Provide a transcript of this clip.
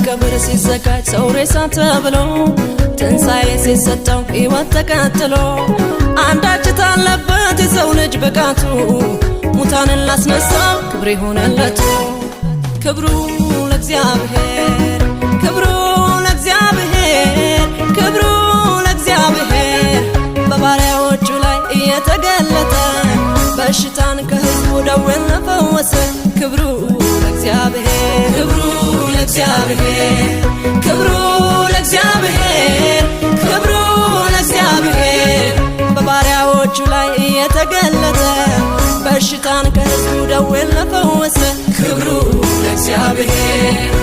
ለቀብር ሲዘጋጅ ሰው ሬሳ ተብሎ ትንሣኤ ሲሰጠው ሕይወት ተቀጥሎ አንዳች ታለበት የሰው ልጅ ብቃቱ ሙታንን ላስነሳው ክብር ይሆነለት ክብሩ ለእግዚአብሔር ክብሩ ለእግዚአብሔር ክብሩ ለእግዚአብሔር በባሪያዎቹ ላይ እየተገለጠ በሽታን ከሕዝቡ ደዌን ለፈወሰ ክብሩ ለእግዚአብሔር ክብሩ ለእግዚአብሔር ክብሩ ለእግዚአብሔር ክብሩ ለእግዚአብሔር በባሪያዎቹ ላይ እየተገለጠ በሽታን ከሕዝቡ ደዌን ለፈወሰ ክብሩ ለእግዚአብሔር